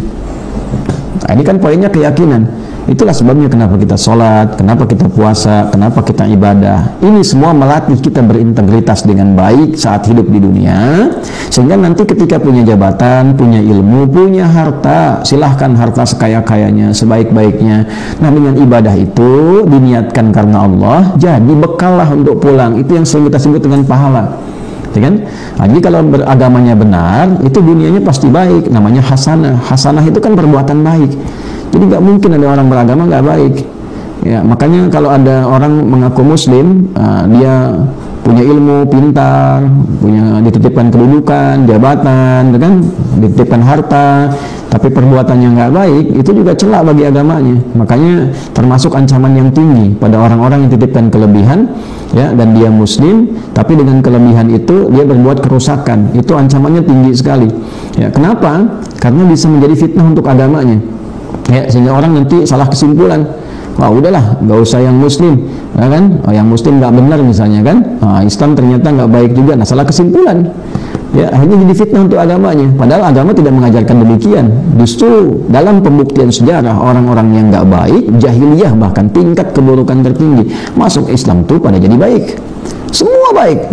Nah, ini kan poinnya keyakinan. Itulah sebabnya kenapa kita sholat, kenapa kita puasa, kenapa kita ibadah. Ini semua melatih kita berintegritas dengan baik saat hidup di dunia, sehingga nanti ketika punya jabatan, punya ilmu, punya harta, silahkan harta sekaya-kayanya, sebaik-baiknya. Nah, dengan ibadah itu diniatkan karena Allah, jadi bekal lah untuk pulang. Itu yang sering kita sebut dengan pahala. Ya kan? Nah, jadi kalau beragamanya benar, itu dunianya pasti baik. Namanya hasanah. Hasanah itu kan perbuatan baik. Jadi nggak mungkin ada orang beragama nggak baik. Ya, makanya kalau ada orang mengaku Muslim, dia punya ilmu, pintar, punya dititipkan kedudukan, jabatan, kan, dititipkan harta, tapi perbuatannya nggak baik, itu juga celak bagi agamanya. Makanya termasuk ancaman yang tinggi pada orang-orang yang titipkan kelebihan, ya, dan dia Muslim, tapi dengan kelebihan itu dia berbuat kerusakan. Itu ancamannya tinggi sekali. Ya, kenapa? Karena bisa menjadi fitnah untuk agamanya. Ya, sehingga orang nanti salah kesimpulan. Wah, udahlah, nggak usah yang Muslim, ya kan? Oh, yang Muslim nggak benar misalnya, kan? Nah, Islam ternyata nggak baik juga. Nah, salah kesimpulan. Ya, akhirnya jadi fitnah untuk agamanya. Padahal agama tidak mengajarkan demikian. Justru dalam pembuktian sejarah orang-orang yang nggak baik, jahiliyah bahkan tingkat keburukan tertinggi, masuk Islam tuh pada jadi baik. Semua baik.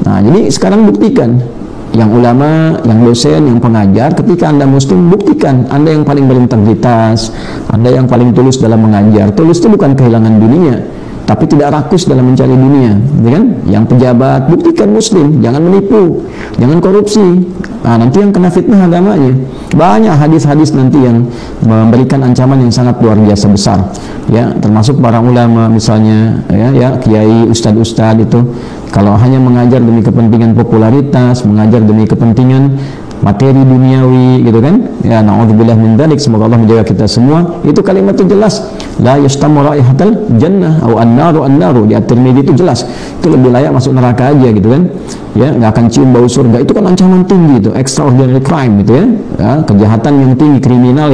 Nah, jadi sekarang buktikan. Yang ulama, yang dosen, yang pengajar, ketika Anda Muslim, buktikan Anda yang paling berintegritas, Anda yang paling tulus dalam mengajar. Tulus itu bukan kehilangan dunia, tapi tidak rakus dalam mencari dunia, ya kan? Yang pejabat, buktikan Muslim, jangan menipu, jangan korupsi. Nah, nanti yang kena fitnah agamanya. Banyak hadis-hadis nanti yang memberikan ancaman yang sangat luar biasa besar, ya, termasuk para ulama misalnya, ya kiai, ustadz itu. Kalau hanya mengajar demi kepentingan popularitas, mengajar demi kepentingan materi duniawi, gitu kan? Ya, na'udzubillah min dzalik, semoga Allah menjaga kita semua. Itu kalimat itu jelas. La yastamu raihatal jannah au an-naru di At-Tirmidzi itu jelas. Itu lebih layak masuk neraka aja, gitu kan? Ya, nggak akan cium bau surga. Itu kan ancaman tinggi itu, extraordinary crime gitu, ya, kejahatan yang tinggi, kriminal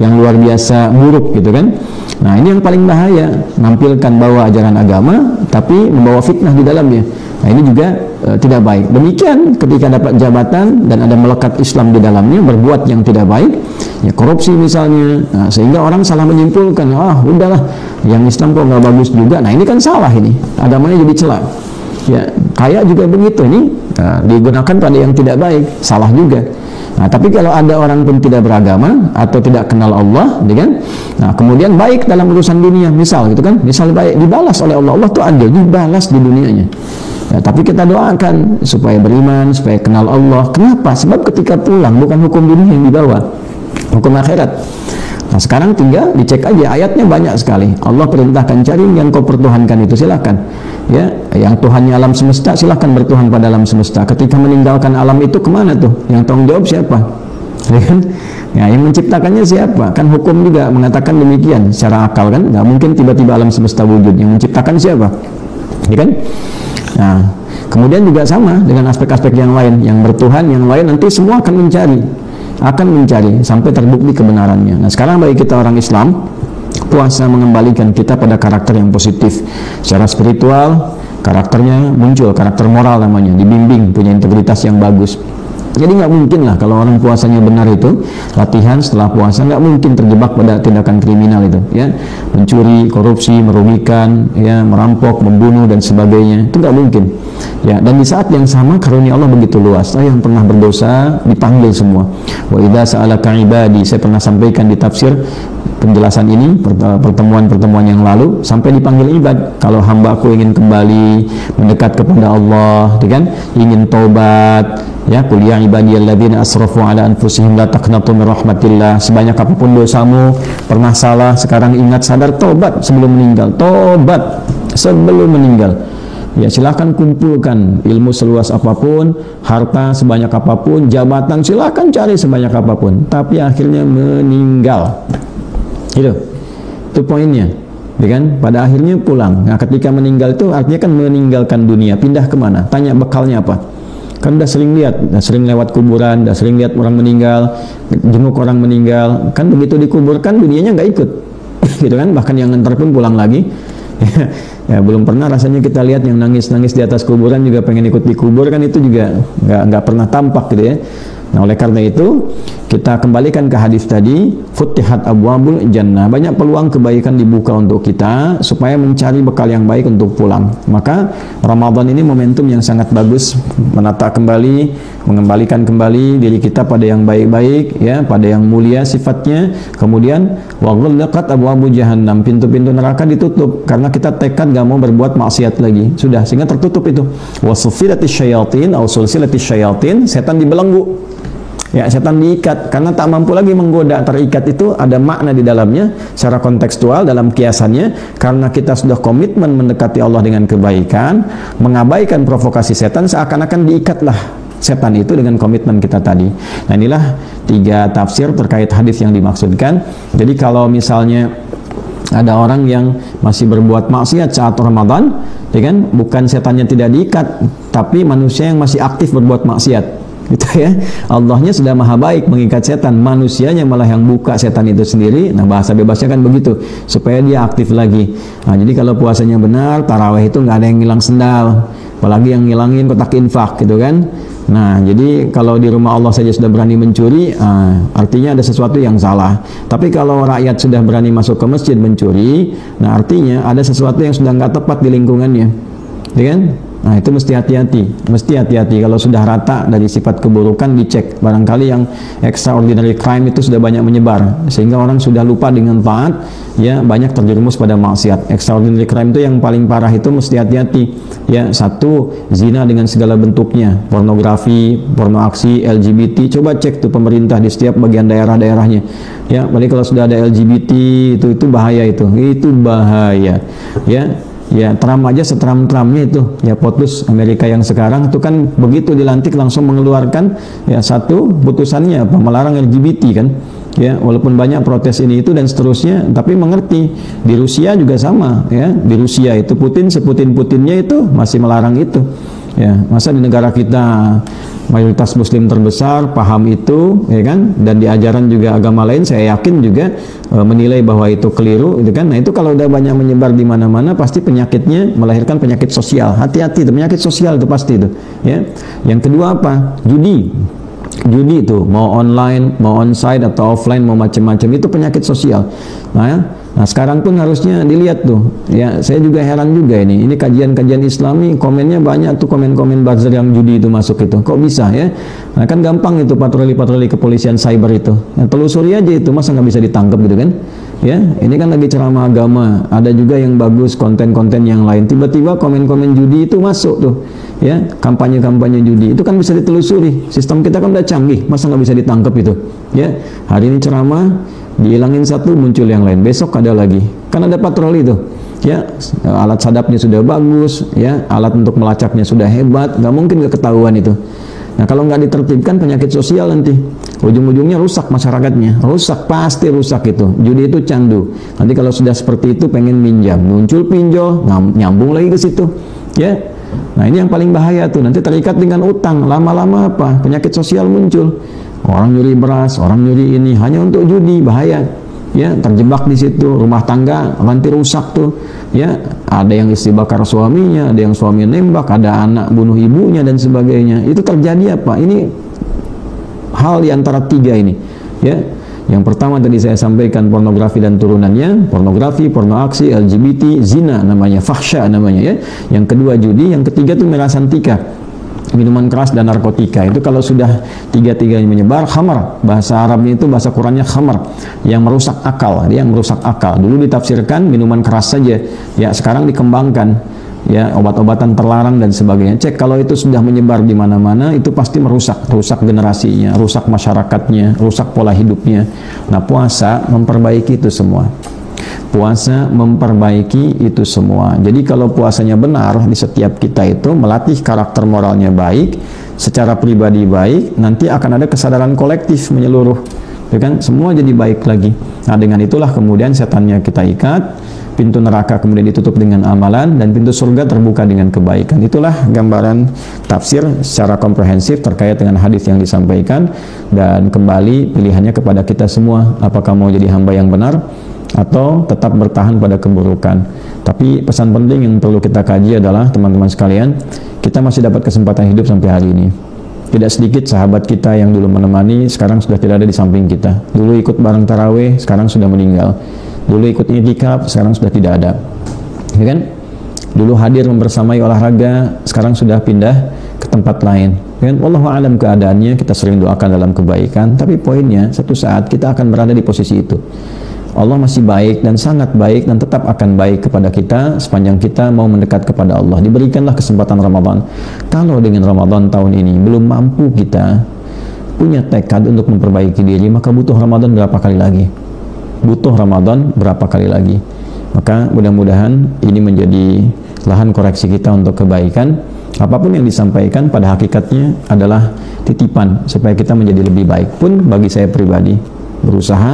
yang luar biasa buruk, gitu kan? Nah, ini yang paling bahaya, menampilkan bahwa ajaran agama tapi membawa fitnah di dalamnya. Nah, ini juga tidak baik. Demikian ketika dapat jabatan dan ada melekat Islam di dalamnya, berbuat yang tidak baik, ya korupsi misalnya. Nah, sehingga orang salah menyimpulkan, udahlah, yang Islam kok nggak bagus juga. Nah, ini kan salah, ini agamanya jadi celak. Ya, kaya juga begitu nih, digunakan pada yang tidak baik, salah juga. Nah, tapi kalau ada orang pun tidak beragama atau tidak kenal Allah, kan? Nah, kemudian baik dalam urusan dunia, misal gitu kan, misal baik dibalas oleh Allah, Allah tuh adil, dibalas di dunianya. Ya, tapi kita doakan supaya beriman, supaya kenal Allah. Kenapa? Sebab ketika pulang bukan hukum dunia yang dibawa, hukum akhirat. Nah, sekarang tinggal dicek aja, ayatnya banyak sekali. Allah perintahkan cari yang kau pertuhankan itu, silakan. Ya, yang Tuhannya alam semesta, silakan bertuhan pada alam semesta. Ketika meninggalkan alam itu kemana tuh? Yang tanggung jawab siapa? Ya kan? Ya, yang menciptakannya siapa? Kan hukum juga mengatakan demikian secara akal kan? Nggak mungkin tiba-tiba alam semesta wujud. Yang menciptakan siapa? Ya kan? Nah, kemudian juga sama dengan aspek-aspek yang lain. Yang bertuhan, yang lain nanti semua akan mencari sampai terbukti kebenarannya. Nah, sekarang bagi kita orang Islam, puasa mengembalikan kita pada karakter yang positif. Secara spiritual, karakternya muncul, karakter moral namanya, dibimbing, punya integritas yang bagus. Jadi nggak mungkin lah kalau orang puasanya benar itu, latihan setelah puasa nggak mungkin terjebak pada tindakan kriminal itu, ya, mencuri, korupsi, merugikan, ya, merampok, membunuh dan sebagainya, itu nggak mungkin. Ya, dan di saat yang sama karunia Allah begitu luas. Yang pernah berdosa dipanggil semua. Wa idza sa'alaka ibadi, saya pernah sampaikan di tafsir penjelasan ini pertemuan-pertemuan yang lalu, sampai dipanggil ibad. Kalau hambaku ingin kembali mendekat kepada Allah, kan, ingin taubat, ya, qul ya ibadiyalladzina asrafu ala anfusihim la taqnatu min rahmatillah. Sebanyak apapun dosamu, pernah salah, sekarang ingat, sadar, tobat sebelum meninggal. Tobat sebelum meninggal. Ya, silahkan kumpulkan ilmu seluas apapun, harta sebanyak apapun, jabatan silahkan cari sebanyak apapun, tapi akhirnya meninggal. Itu poinnya, ya kan? Pada akhirnya pulang. Nah, ketika meninggal itu artinya kan meninggalkan dunia, pindah kemana? Tanya bekalnya apa? Kan udah sering lihat, udah sering lewat kuburan, udah sering lihat orang meninggal, jenguk orang meninggal. Kan begitu dikuburkan dunianya nggak ikut, gitu kan? Bahkan yang ngantar pun pulang lagi. Ya, belum pernah rasanya kita lihat yang nangis-nangis di atas kuburan juga pengen ikut dikubur, kan itu juga nggak pernah tampak gitu ya. Nah, oleh karena itu kita kembalikan ke hadis tadi, futihat abwabul jannah, banyak peluang kebaikan dibuka untuk kita supaya mencari bekal yang baik untuk pulang. Maka Ramadan ini momentum yang sangat bagus, menata kembali, mengembalikan kembali diri kita pada yang baik-baik, ya, pada yang mulia sifatnya. Kemudian wa ghallaqat abwabu jahannam, pintu-pintu neraka ditutup karena kita tekad gak mau berbuat maksiat lagi. Sudah, sehingga tertutup itu. Wa sulsilatis syayatin atau sulsilatis syayatin, setan dibelenggu. Ya, setan diikat karena tak mampu lagi menggoda. Terikat itu ada makna di dalamnya secara kontekstual dalam kiasannya, karena kita sudah komitmen mendekati Allah dengan kebaikan, mengabaikan provokasi setan, seakan-akan diikatlah setan itu dengan komitmen kita tadi. Nah, inilah 3 tafsir terkait hadis yang dimaksudkan. Jadi kalau misalnya ada orang yang masih berbuat maksiat saat Ramadan, ya kan, bukan setannya tidak diikat, tapi manusia yang masih aktif berbuat maksiat. Gitu ya. Allahnya sudah maha baik mengikat setan, manusianya malah yang buka setan itu sendiri. Nah, bahasa bebasnya kan begitu, supaya dia aktif lagi. Nah, jadi kalau puasanya benar, tarawih itu nggak ada yang ngilang sendal, apalagi yang ngilangin kotak infak gitu kan. Nah, jadi kalau di rumah Allah saja sudah berani mencuri, artinya ada sesuatu yang salah. Tapi kalau rakyat sudah berani masuk ke masjid mencuri, nah artinya ada sesuatu yang sudah nggak tepat di lingkungannya, ya kan? Nah, itu mesti hati-hati. Kalau sudah rata dari sifat keburukan, dicek. Barangkali yang extraordinary crime itu sudah banyak menyebar, sehingga orang sudah lupa dengan taat, ya, banyak terjerumus pada maksiat. Extraordinary crime itu yang paling parah, itu mesti hati-hati. Ya, 1, zina dengan segala bentuknya, pornografi, porno aksi, LGBT. Coba cek tuh pemerintah di setiap bagian daerah-daerahnya. Ya, apalagi kalau sudah ada LGBT, itu bahaya itu bahaya. Ya, Trump aja seteram-teramnya itu, ya, POTUS Amerika yang sekarang itu kan begitu dilantik langsung mengeluarkan, ya, 1 putusannya apa, melarang LGBT kan, ya, walaupun banyak protes ini itu dan seterusnya, tapi mengerti. Di Rusia juga sama, ya, di Rusia itu Putin seputin-putinnya itu masih melarang itu. Ya, masa di negara kita mayoritas muslim terbesar paham itu, ya kan, dan di ajaran juga agama lain saya yakin juga menilai bahwa itu keliru, gitu kan. Nah, itu kalau udah banyak menyebar di mana-mana, pasti penyakitnya melahirkan penyakit sosial. Hati-hati, itu penyakit sosial itu pasti itu, ya. Yang kedua apa? Judi itu mau online, mau onsite atau offline, mau macam-macam, itu penyakit sosial. Nah, ya, Nah sekarang pun harusnya dilihat tuh, ya saya juga heran juga ini kajian-kajian Islami komennya banyak tuh, komen-komen buzzer yang judi itu masuk itu, kok bisa ya? Nah kan gampang itu patroli-patroli kepolisian cyber itu, nah, telusuri aja itu, masa nggak bisa ditangkap gitu kan? Ya ini kan lagi ceramah agama, ada juga yang bagus konten-konten yang lain, tiba-tiba komen-komen judi itu masuk tuh, ya kampanye-kampanye judi itu kan bisa ditelusuri, sistem kita kan udah canggih, masa nggak bisa ditangkap itu? Ya hari ini ceramah dihilangin satu muncul yang lain, besok ada lagi, kan ada patroli itu, ya alat sadapnya sudah bagus, ya alat untuk melacaknya sudah hebat, nggak mungkin nggak ketahuan itu. Nah kalau nggak ditertibkan penyakit sosial nanti, ujung-ujungnya rusak masyarakatnya, rusak, pasti rusak itu. Judi itu candu, nanti kalau sudah seperti itu pengen minjam, muncul pinjol, nyambung lagi ke situ, ya. Nah ini yang paling bahaya tuh, nanti terikat dengan utang, lama-lama apa? Penyakit sosial muncul. Orang nyuri beras, orang nyuri ini hanya untuk judi, bahaya. Ya, terjebak di situ, rumah tangga nanti rusak tuh. Ya, ada yang istri bakar suaminya, ada yang suami nembak, ada anak bunuh ibunya dan sebagainya. Itu terjadi apa? Ini hal di antara tiga ini. Ya. Yang pertama tadi saya sampaikan pornografi dan turunannya, pornografi, porno aksi, LGBT, zina namanya, fahsya namanya ya. Yang kedua judi, yang ketiga itu merasantika, minuman keras dan narkotika. Itu kalau sudah tiga-tiganya menyebar, khamar, bahasa Arabnya itu, bahasa Qurannya khamar, yang merusak akal, dia yang merusak akal. Dulu ditafsirkan minuman keras saja, ya sekarang dikembangkan, ya obat-obatan terlarang dan sebagainya. Cek kalau itu sudah menyebar di mana-mana, itu pasti merusak, rusak generasinya, rusak masyarakatnya, rusak pola hidupnya. Nah puasa memperbaiki itu semua. Puasa memperbaiki itu semua. Jadi kalau puasanya benar di setiap kita itu melatih karakter moralnya baik, secara pribadi baik, nanti akan ada kesadaran kolektif menyeluruh, ya kan? Semua jadi baik lagi. Nah dengan itulah kemudian setannya kita ikat, pintu neraka kemudian ditutup dengan amalan, dan pintu surga terbuka dengan kebaikan. Itulah gambaran tafsir secara komprehensif terkait dengan hadis yang disampaikan. Dan kembali pilihannya kepada kita semua, apakah mau jadi hamba yang benar atau tetap bertahan pada keburukan. Tapi pesan penting yang perlu kita kaji adalah, teman-teman sekalian, kita masih dapat kesempatan hidup sampai hari ini. Tidak sedikit sahabat kita yang dulu menemani, sekarang sudah tidak ada di samping kita. Dulu ikut bareng tarawih, sekarang sudah meninggal. Dulu ikut i'tikaf, sekarang sudah tidak ada, ya kan? Dulu hadir membersamai olahraga, sekarang sudah pindah ke tempat lain, ya kan? Wallahu a'lam keadaannya, kita sering doakan dalam kebaikan, tapi poinnya satu saat kita akan berada di posisi itu. Allah masih baik dan sangat baik dan tetap akan baik kepada kita sepanjang kita mau mendekat kepada Allah. Diberikanlah kesempatan Ramadan. Kalau dengan Ramadan tahun ini belum mampu kita punya tekad untuk memperbaiki diri, maka butuh Ramadan berapa kali lagi? Butuh Ramadan berapa kali lagi? Maka mudah-mudahan ini menjadi lahan koreksi kita untuk kebaikan. Apapun yang disampaikan pada hakikatnya adalah titipan supaya kita menjadi lebih baik. Pun bagi saya pribadi, berusaha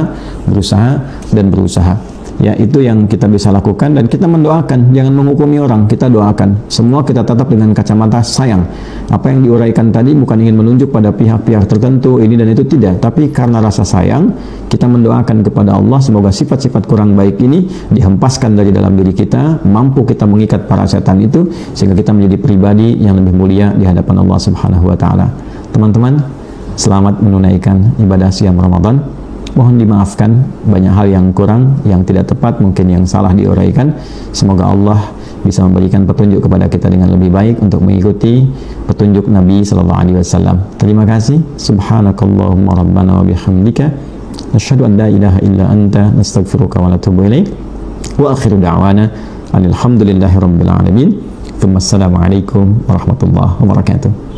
dan berusaha. Ya, itu yang kita bisa lakukan, dan kita mendoakan, jangan menghukumi orang, kita doakan. Semua kita tetap dengan kacamata sayang. Apa yang diuraikan tadi bukan ingin menunjuk pada pihak-pihak tertentu ini dan itu, tidak, tapi karena rasa sayang kita mendoakan kepada Allah semoga sifat-sifat kurang baik ini dihempaskan dari dalam diri kita, mampu kita mengikat para setan itu sehingga kita menjadi pribadi yang lebih mulia di hadapan Allah Subhanahu wa taala. Teman-teman, selamat menunaikan ibadah siam Ramadan. Mohon dimaafkan banyak hal yang kurang, yang tidak tepat, mungkin yang salah diuraikan. Semoga Allah bisa memberikan petunjuk kepada kita dengan lebih baik untuk mengikuti petunjuk Nabi sallallahu alaihi wasallam. Terima kasih. Subhanakallahumma rabbana wa bihamdika nasyhadu an la ilaha illa anta nastaghfiruka wa natubu ilaik. Wa akhiru da'wana alhamdulillahi rabbil alamin. Assalamualaikum warahmatullahi wabarakatuh.